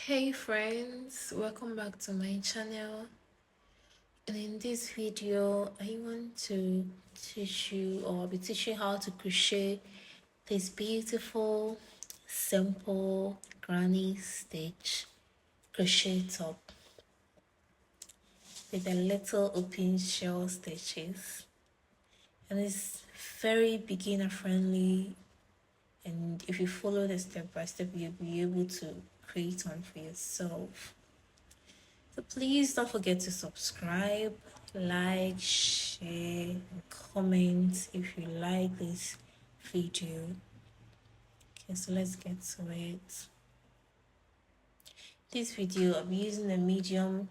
Hey friends, welcome back to my channel. And in this video I want to teach you, or I'll be teaching how to crochet this beautiful simple granny stitch crochet top with a little open shell stitches, and it's very beginner friendly, and if you follow the step by step you'll be able to create one for yourself. So please don't forget to subscribe, like, share, and comment if you like this video. Okay, so let's get to it. This video I'll be using a medium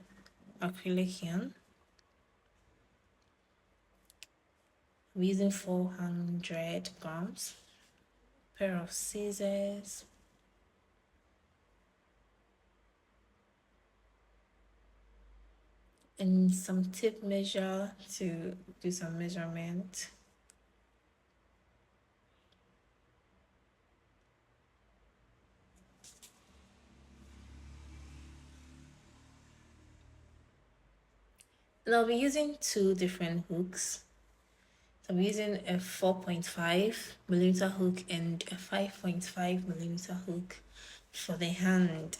acrylic yarn. I'm using 400 grams, pair of scissors, and some tape measure to do some measurement. And I'll be using two different hooks. I'm using a 4.5 millimeter hook and a 5.5 millimeter hook for the hand,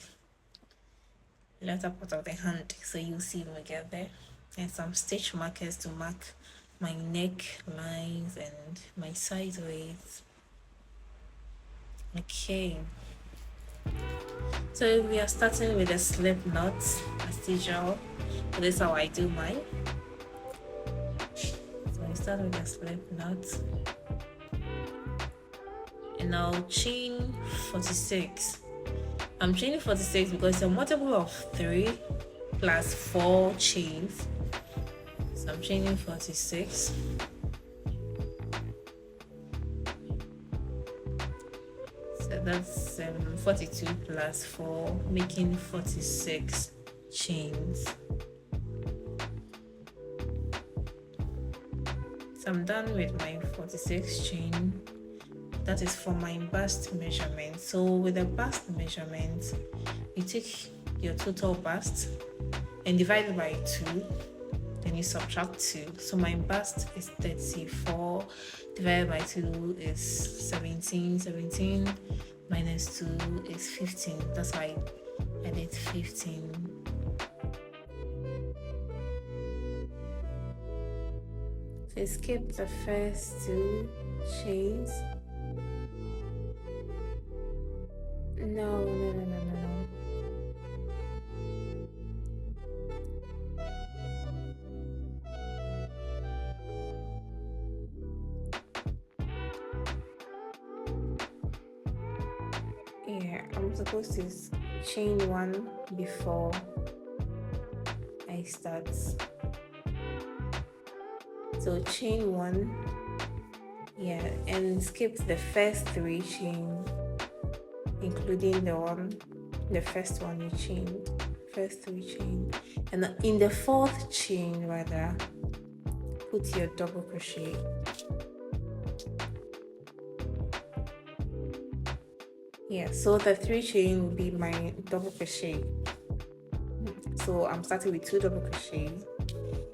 latter part of the hand, so you'll see when we get there, and some stitch markers to mark my neck lines and my sideways. Okay, so we are starting with a slip knot as usual. So this is how I do mine. So I start with a slip knot, and I'll chain 46. I'm chaining 46 because it's a multiple of 3 plus 4 chains. So I'm chaining 46. So that's 42 plus 4, making 46 chains. So I'm done with my 46 chain. That is for my bust measurement. So with the bust measurement, you take your total bust and divide it by 2, then you subtract 2. So my bust is 34, divided by 2 is 17. 17 minus 2 is 15. That's why I did 15. So skip the first 2 chains. No. Yeah, I'm supposed to chain 1 before I start. So chain 1, yeah, and skip the first 3 chains, including the first one you chained, first 3 chains, and in the 4th chain rather, put your double crochet. Yeah, so the 3 chain will be my double crochet. So I'm starting with 2 double crochets,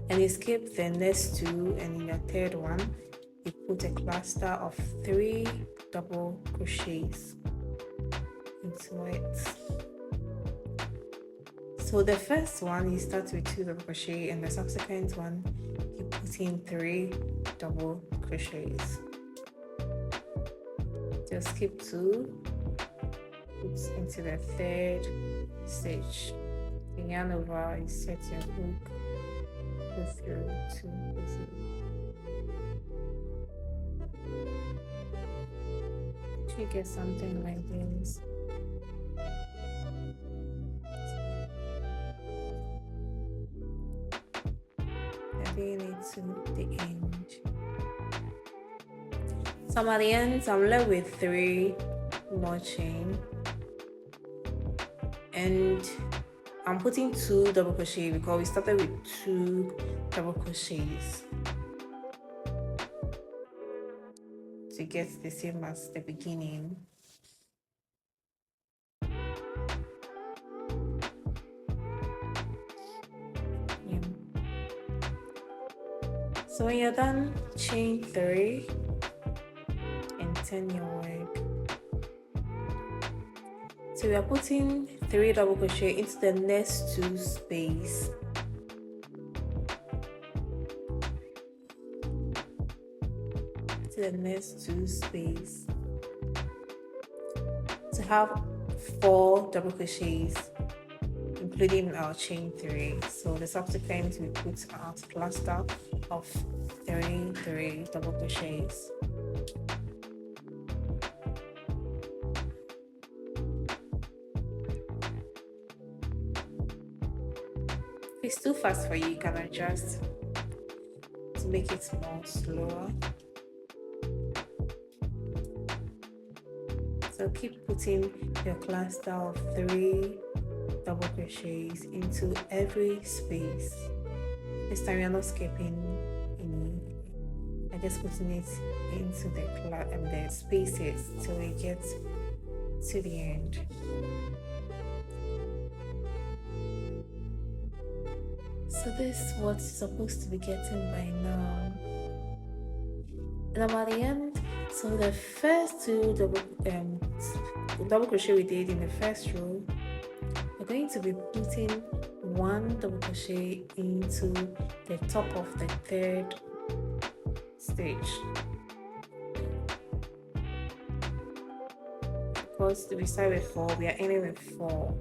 and you skip the next 2, and in your 3rd one you put a cluster of 3 double crochets into it. So the first one you start with 2 double crochet, and the subsequent one you put in 3 double crochets. Just skip 2, put into the 3rd stitch, the yarn over, insert your hook, go through 2, go through. You get something like this. Adding it to the end. So I'm at the end, so I'm left with 3 more chain, and I'm putting 2 double crochet because we started with 2 double crochets to get the same as the beginning. So when you're done, chain 3 and turn your work. So we are putting 3 double crochet into the next 2 space. To the next 2 space to have 4 double crochets, including our chain 3. So the subsequent we put our cluster of 3 double crochets. If it's too fast for you, you can adjust to make it more slower. So keep putting your cluster of 3 double crochets into every space. This time we are not skipping any. I'm just putting it into the spaces till we get to the end. So this is what you're supposed to be getting by now. And I'm at the end. So the first 2 double crochet we did in the first row, we're going to be putting 1 double crochet into the top of the 3rd stage. Because we start with 4, we are ending with 4.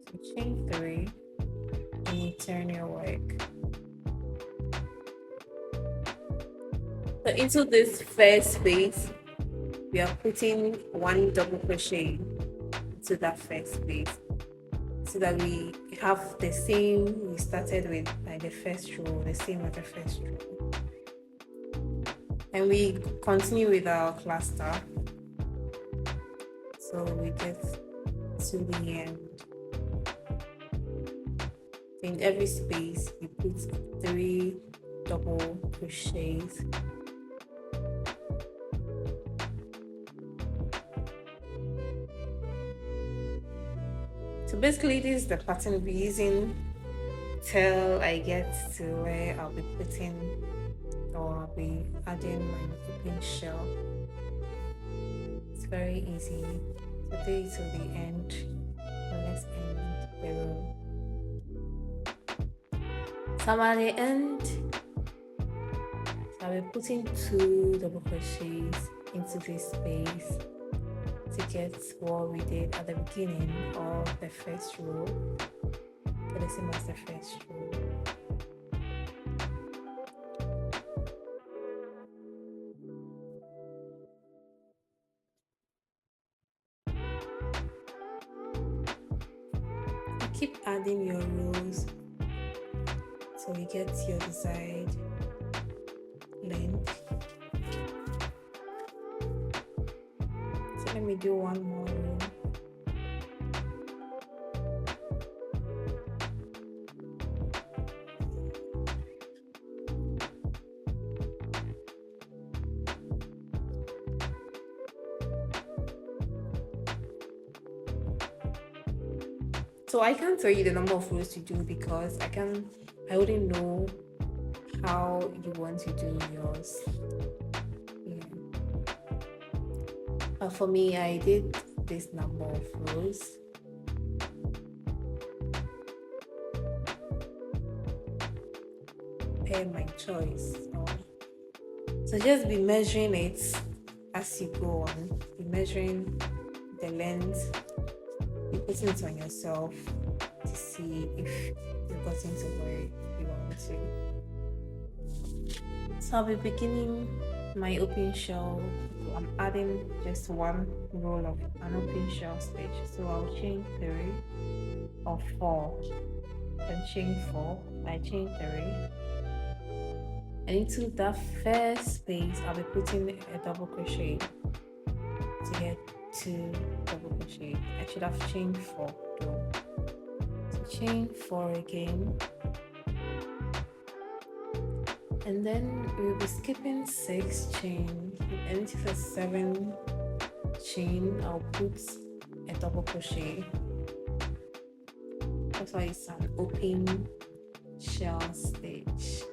So chain 3 and you turn your work. So into this first space, we are putting 1 double crochet into that first space, so that we have the same we started with, like the first row, the same as the first row. And we continue with our cluster, so we get to the end. In every space, you put 3 double crochets. So basically this is the pattern we'll be using till I get to where I'll be putting, or I'll be adding my open shell. It's very easy to do it till the end. So let's end the row. So I'm at the end. So I'll be putting 2 double crochets into this space to get what we did at the beginning of the first row. Get the same as the first row. You keep adding your rows so you get your desired length. So let me do one more row. So I can't tell you the number of rows to do because I wouldn't know how you want to do yours. Yeah. But for me, I did this number of rows. Per my choice. So just be measuring it as you go on. Be measuring the length. Be putting it on yourself to see if you've gotten to where you want to. So I'll be beginning my open shell. I'm adding just 1 row of an open shell stitch. So I'll chain 3 or 4, then chain 4, I chain 3, and into that first space I'll be putting a double crochet to get 2 double crochet. I should have chained 4 though. So chain 4 again, and then we'll be skipping 6 chain, and into the 7 chain I'll put a double crochet. That's why it's an open shell stitch.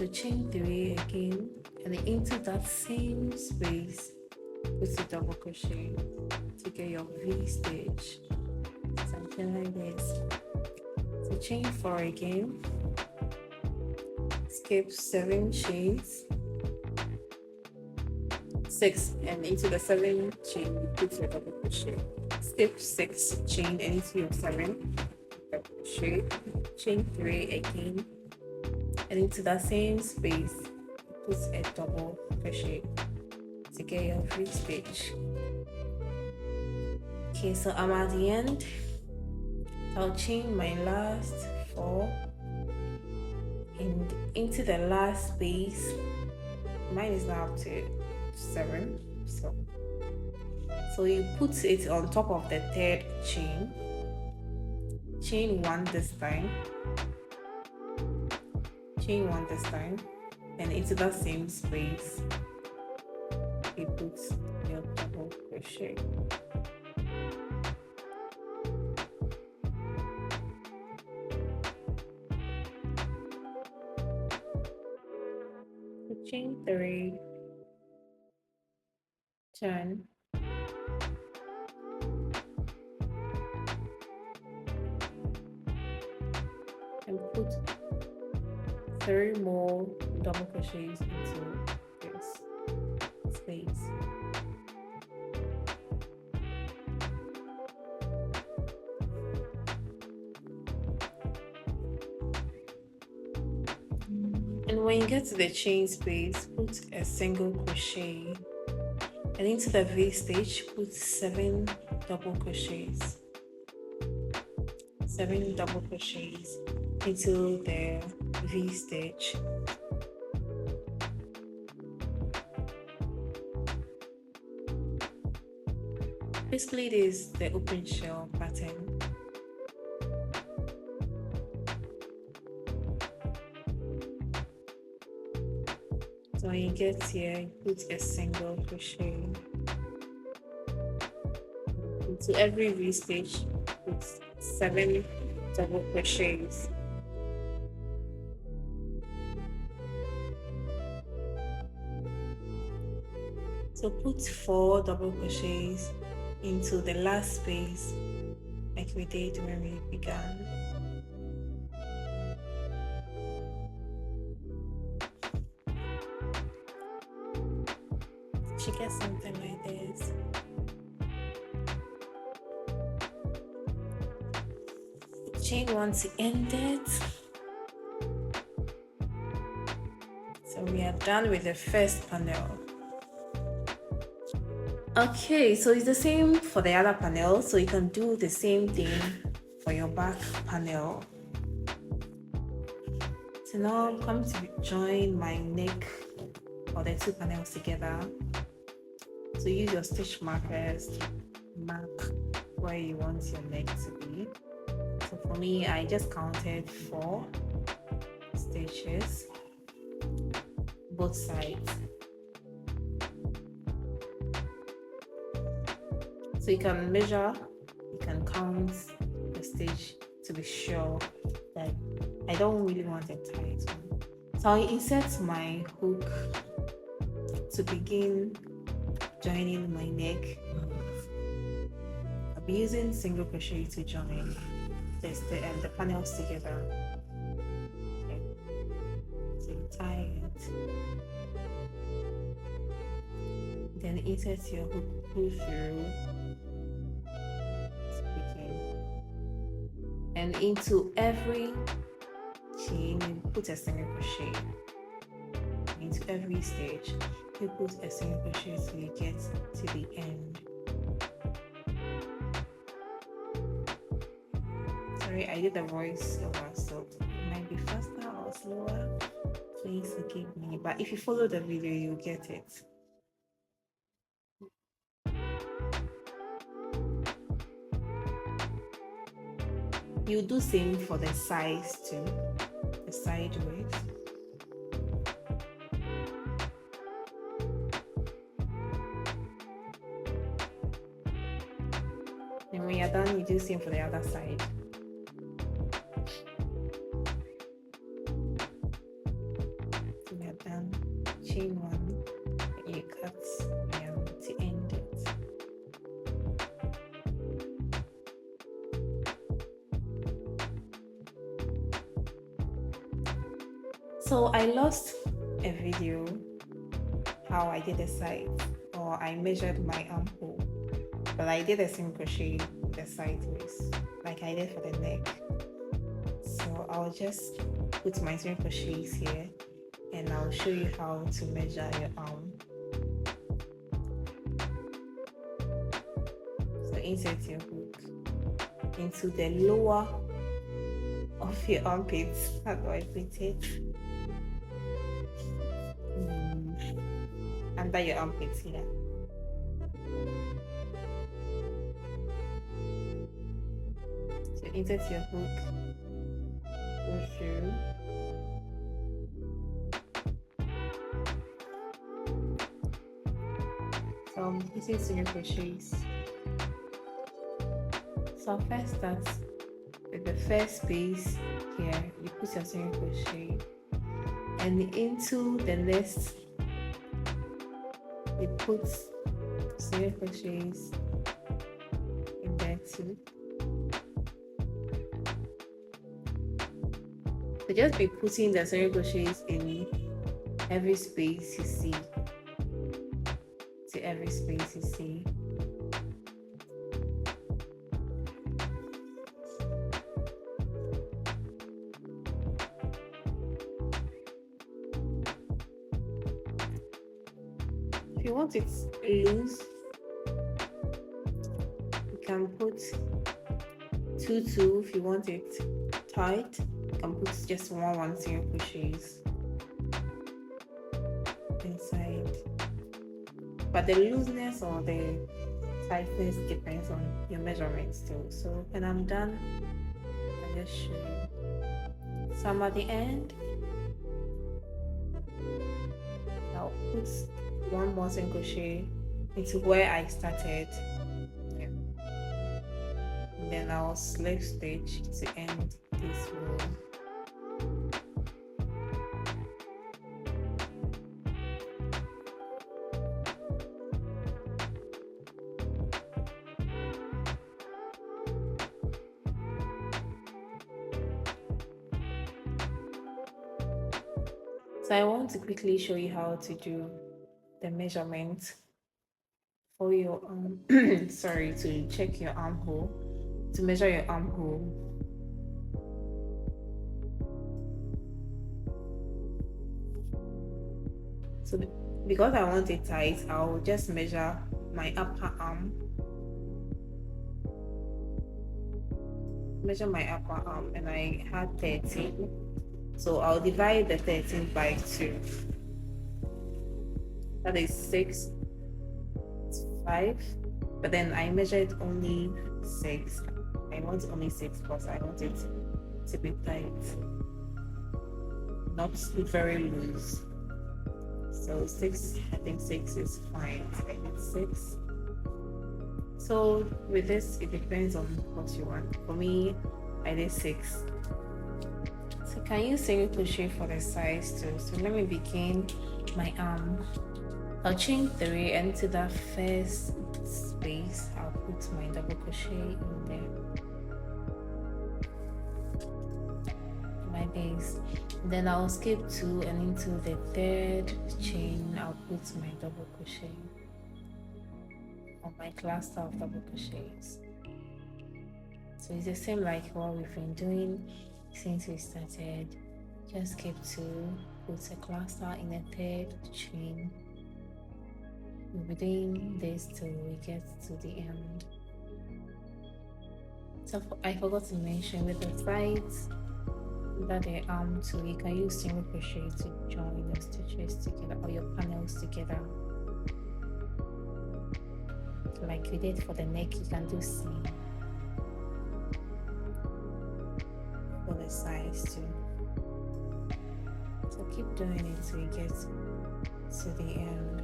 So chain 3 again, and into that same space put a double crochet to get your V stitch, something like this. So chain 4 again, skip 7 chains, 6, and into the 7 chain put your double crochet, skip 6 chain and into your 7 double crochet, chain 3 again, and into that same space put a double crochet to get your V stitch. Okay, so I'm at the end. I'll chain my last 4 and into the last space. Mine is now up to 7, so you put it on top of the 3rd chain, chain 1 this time, chain 1 this time, and into that same space you put your double crochet. Chain 3, turn, and put 3 more double crochets into this space. And when you get to the chain space, put a single crochet, and into the V stitch put 7 double crochets. 7 double crochets into the V stitch. Basically, this is the open shell pattern. So when you get here, you put a single crochet. Into every V stitch, put 7 double crochets. So put 4 double crochets into the last space, like we did when we began. She gets something like this. Chain 1 to end it. So we are done with the first panel. Okay, so it's the same for the other panel, so you can do the same thing for your back panel. So now I'm going to join my neck or the 2 panels together. So use your stitch markers to mark where you want your neck to be. So for me, I just counted 4 stitches, both sides. So you can measure, you can count the stitch to be sure that I don't really want a tight one. So I'll insert my hook to begin joining my neck. I'll be using single crochet to join the panels together. Okay. So you tie it, then insert your hook, pull through, and into every chain you put a single crochet. Into every stitch you put a single crochet till you get to the end. Sorry, I did the voice over, so it might be faster or slower. Please forgive me, but if you follow the video you'll get it. You do same for the sides too, the sideways. And when you're done, you do same for the other side. So I lost a video how I did the side, or I measured my armhole, but I did a single crochet the sideways like I did for the neck. So I'll just put my single crochets here and I'll show you how to measure your arm. So insert your hook into the lower of your armpits. How do I put it? Under your armpits here. So insert your hook, push through. So I'm using single crochets. So I'll first start with the first space here. You put your single crochet, and into the next you put single crochets in there too. So just be putting the single crochets in every space you see. To every space you see. If you want it loose, you can put 2 2. If you want it tight, you can put just 1 single crochets inside. But the looseness or the tightness depends on your measurements too. So when I'm done, I'll just show you. So I'm at the end. I'll put 1 more single crochet into where I started. Yeah. And then I'll slip stitch to end this row. So I want to quickly show you how to do the measurement for your sorry, to check your armhole, to measure your armhole. So because I want it tight, I'll just measure my upper arm. Measure my upper arm, and I had 13. So I'll divide the 13 by 2. That is 6, 5. But then I measured only 6. I want only 6 because I want it to be tight, not very loose. So 6, I think 6 is fine. I need 6. So with this, it depends on what you want. For me, I did 6. So can you single crochet for the size too? So let me begin my arm. I'll chain 3, and to that first space I'll put my double crochet in there, my base. Then I'll skip 2, and into the third chain I'll put my double crochet on my cluster of double crochets. So it's the same like what we've been doing since we started. Just skip 2, put a cluster in the third chain. We'll be doing this till we get to the end. So I forgot to mention, with the sides that the arm too, you can use single crochet to join the stitches together, or your panels together. Like we did for the neck, you can do same for the sides too. So keep doing it till you get to the end.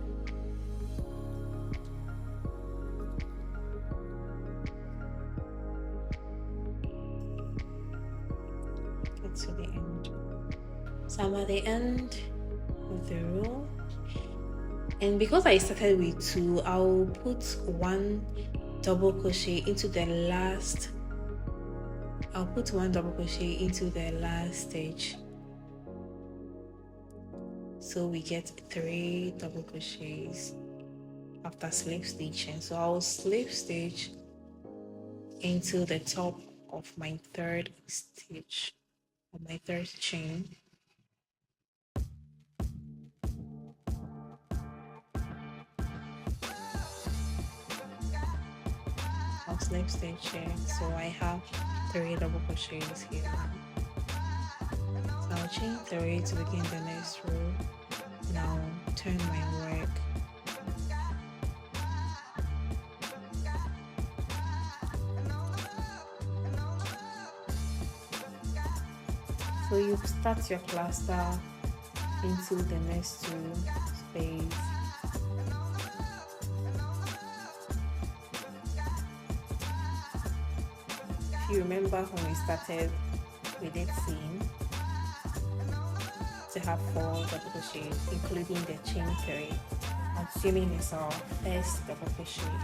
Get to the end. So I'm at the end of the row, and because I started with 2, I'll put 1 double crochet into the last. I'll put 1 double crochet into the last stitch. So we get 3 double crochets after slip stitching. So I'll slip stitch into the top of my third stitch, of my third chain. I'll slip stitch here, so I have 3 double crochets here. So I'll chain 3 to begin the next row. Now turn my work. So you start your cluster into the next 2 space. If you remember when we started, we did seam to have 4 double crochets, including the chain 3. Assuming it's our first double crochet.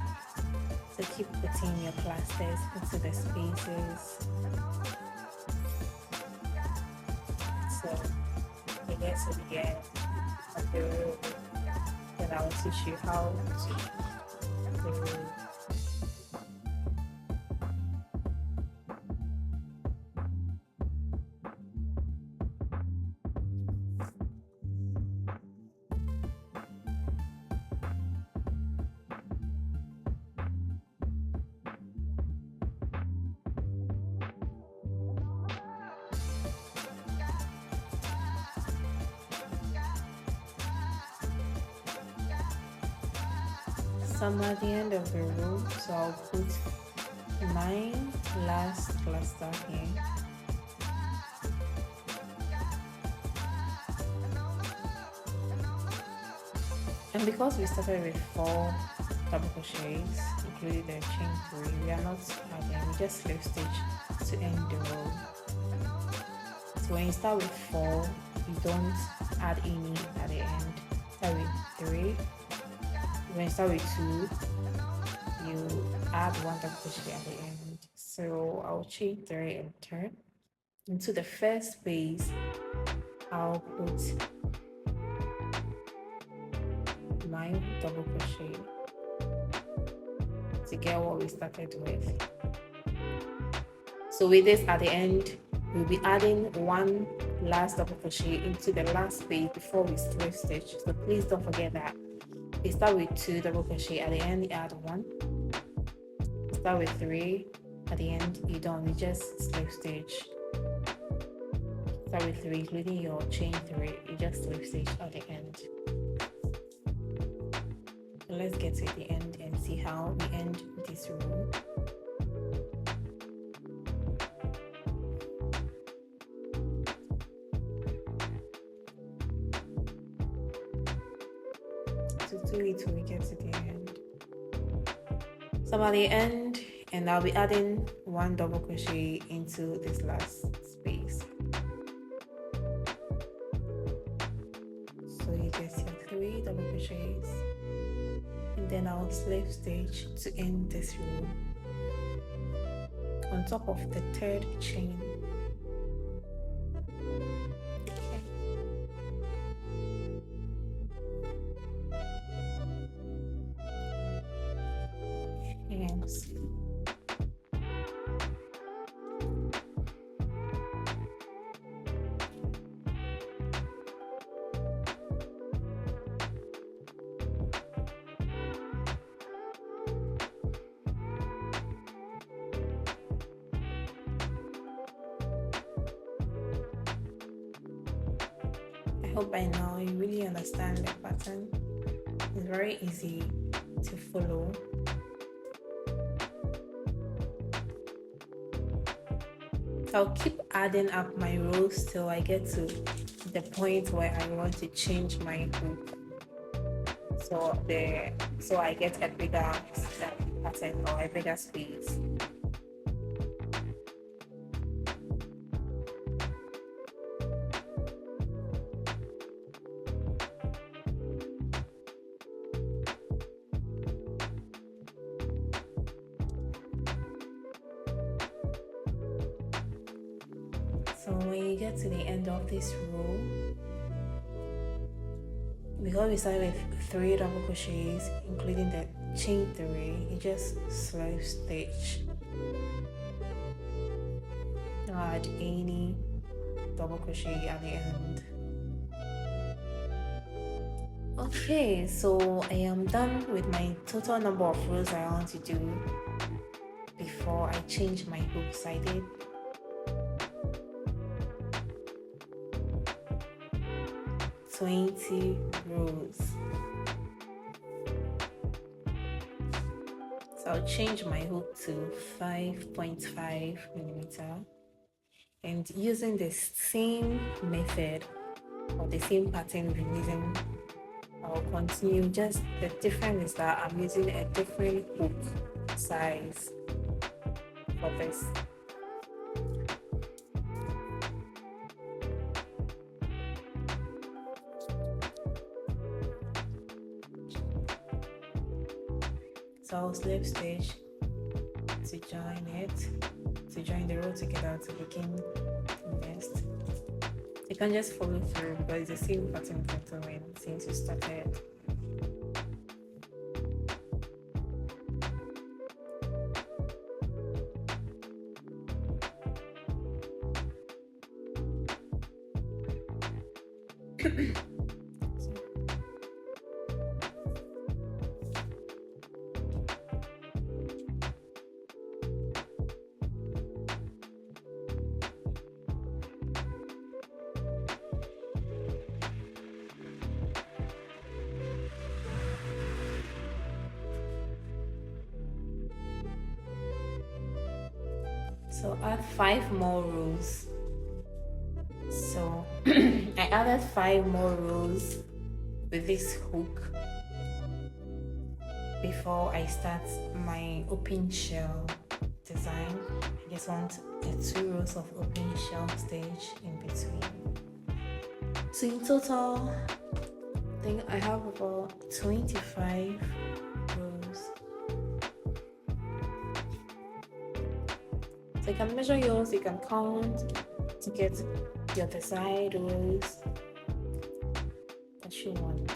So keep putting your clusters into the spaces. So you get to the end of the row, then I will teach you how to do the row. So I'm at the end of the row, so I'll put my last cluster here. And because we started with 4 double crochets, including the chain 3, we are not adding, we just slip stitch to end the row. So when you start with 4, you don't add any at the end. Start with 3. When you start with 2, you add 1 double crochet at the end. So I'll chain 3 and turn. Into the first space, I'll put my double crochet to get what we started with. So with this at the end, we'll be adding 1 last double crochet into the last space before we slip stitch. So please don't forget that. You start with 2 double crochet at the end, you add 1. You start with 3 at the end, you don't, you just slip stitch. Start with 3, including your chain 3, you just slip stitch at the end. So let's get to the end and see how we end this row. Do it till we get to the end. So I'm at the end, and I'll be adding 1 double crochet into this last space. So you get your 3 double crochets, and then I'll slip stitch to end this row on top of the 3rd chain. I hope by now you really understand the pattern. It's very easy to follow. So I'll keep adding up my rows till I get to the point where I want to change my hook. So I get a bigger pattern or a bigger space. So when you get to the end of this row, because we started with 3 double crochets including the chain 3, you just slip stitch. Don't add any double crochet at the end. Okay, so I am done with my total number of rows I want to do before I change my hooks. I did 20 rows. So I'll change my hook to 5.5 millimeter, and using the same method or the same pattern we've been using, I'll continue. Just the difference is that I'm using a different hook size for this. So I'll slip stitch to join the row together to begin the nest. You can just follow through because it's the same pattern we're doing since you started. So add 5 more rows. So I added 5 more rows with this hook before I start my open shell design. I just want 2 rows of open shell stitch in between. So in total, I think I have about 25 rows. So you can measure yours, you can count to get your desired rows that you want.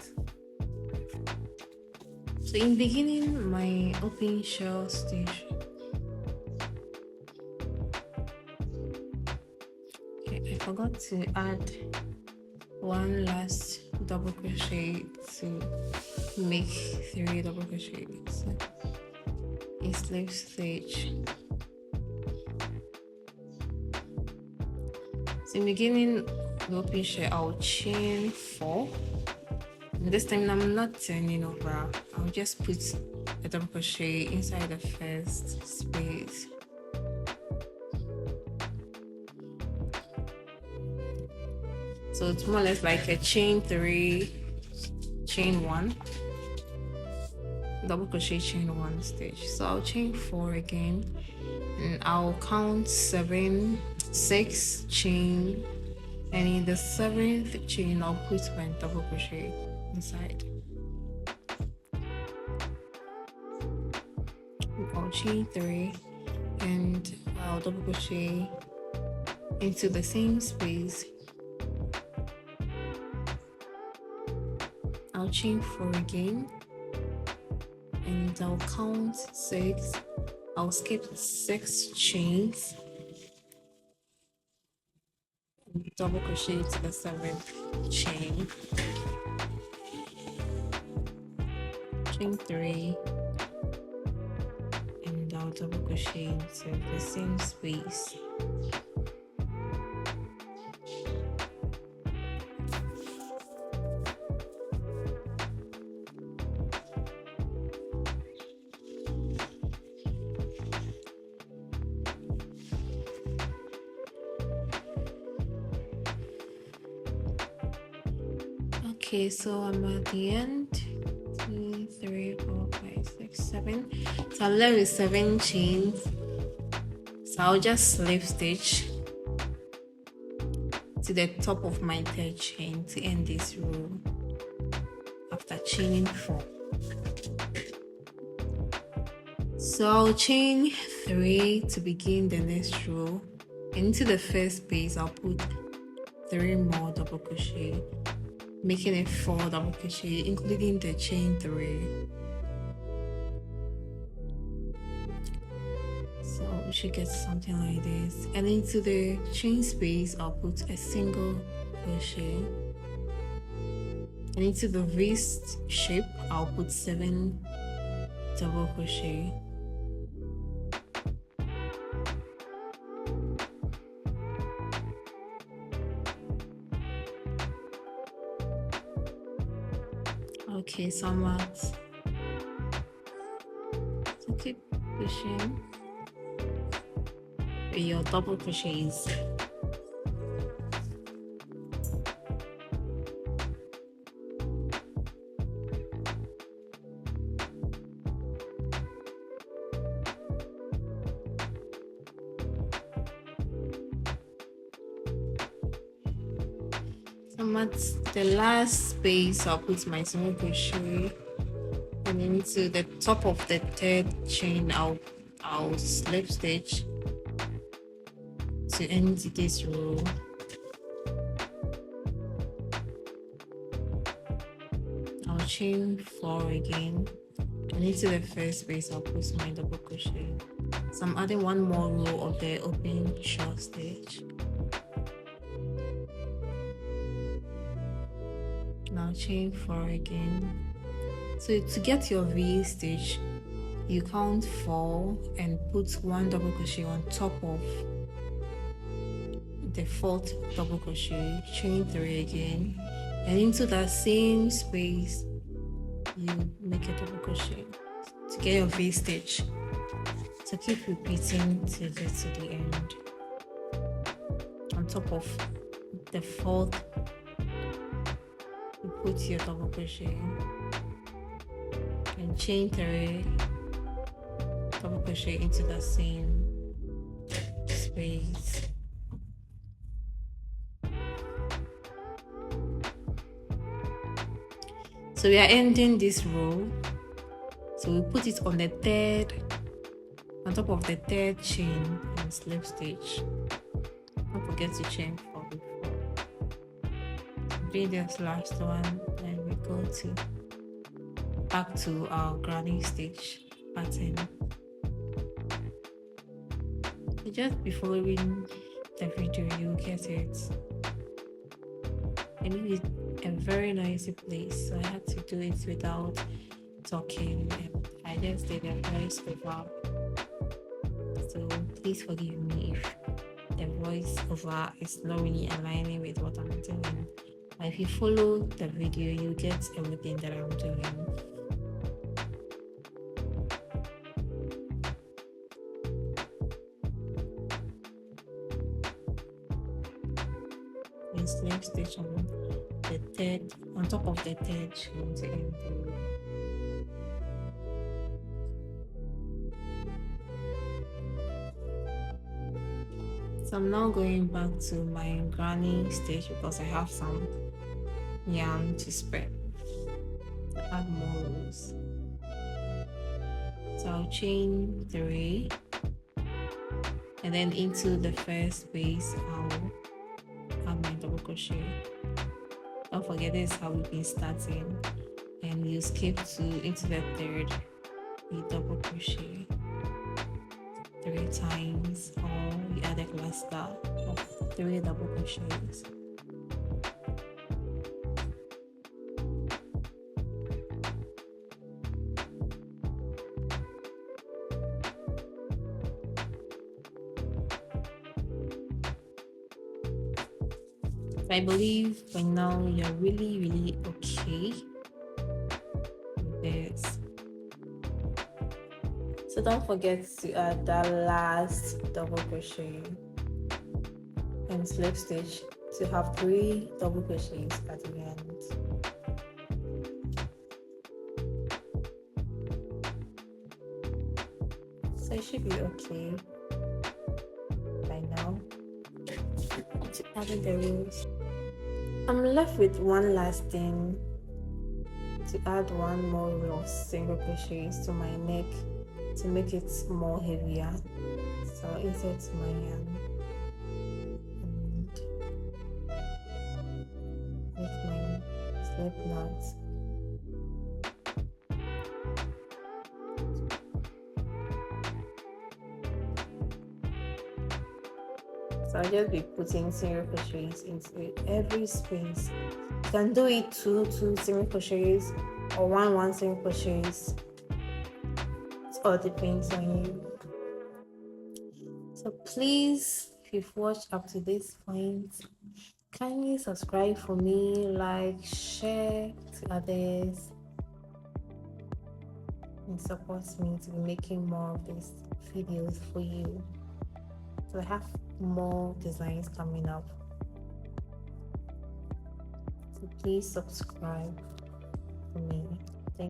So in beginning my open shell stitch, okay, I forgot to add 1 last double crochet to make 3 double crochets. A slip stitch. So in beginning the open shell, I'll chain 4. And this time I'm not turning over. I'll just put a double crochet inside the first space. So it's more or less like a chain 3, chain 1, double crochet, chain 1 stitch. So I'll chain 4 again, and I'll count 7, 6 chain, and in the 7th chain I'll put my double crochet inside. I'll chain 3 and I'll double crochet into the same space. I'll chain 4 again, and I'll count 6. I'll skip 6 chains, double crochet to the 7th chain, chain 3, and I'll double crochet into the same space. Okay, so I'm at the end. 2, 3, 4, 5, 6, 7. So I'm left with 7 chains. So I'll just slip stitch to the top of my 3rd chain to end this row after chaining 4. So I'll chain 3 to begin the next row. Into the first space I'll put 3 more double crochet. making it 4 double crochet, including the chain 3. So we should get something like this, and into the chain space I'll put a single crochet, and into the wrist shape I'll put 7 double crochet. Okay, somewhat. So keep pushing with your double crochets. At the last space I'll put my single crochet, and into the top of the 3rd chain I'll slip stitch to end this row. I'll chain 4 again, and into the 1st space I'll put my double crochet. So I'm adding 1 more row of the open short stitch. Now chain 4 again. So to get your V stitch, you count 4 and put 1 double crochet on top of the 4th double crochet, chain 3 again, and into that same space you make a double crochet to get your V stitch. So keep repeating till get to the end. On top of the 4th, you put your double crochet and chain 3 double crochet into the same space. So we are ending this row, so we put it on the 3rd, on top of the 3rd chain and slip stitch. Don't forget to chain 4 before. Do this last one, and we go to back to our granny stitch pattern. So just be following the video, you get it. I need a very noisy place, so I had to do it without talking, and I just did a voice over. So please forgive me if the voice over is not really aligning with what I'm doing. But if you follow the video, you get everything that I'm doing. And slip stitch on the 3rd, on top of the 3rd chain to end the row. So I'm now going back to my granny stitch because I have some yarn to spread to add more rows. So I'll chain 3, and then into the 1st space I'll add my double crochet. Don't forget, this is how we've been starting, and you skip to into the 3rd, you double crochet 3 times, or you add a cluster of 3 double crochets. I believe by now you're really okay with this. So don't forget to add that last double crochet and slip stitch to have 3 double crochets at the end. So it should be okay by now. To add the rows, I'm left with one last thing, to add 1 more row of single crochets to my neck to make it more heavier. So I'll insert my yarn and make my slip knot. So I'll just be putting single crochets into every space. You can do it two single crochets or one single crochets. It all depends on you. So please, if you've watched up to this point, kindly subscribe for me, like, share to others, and support me to be making more of these videos for you. So I have more designs coming up. So please subscribe for me. Thank you.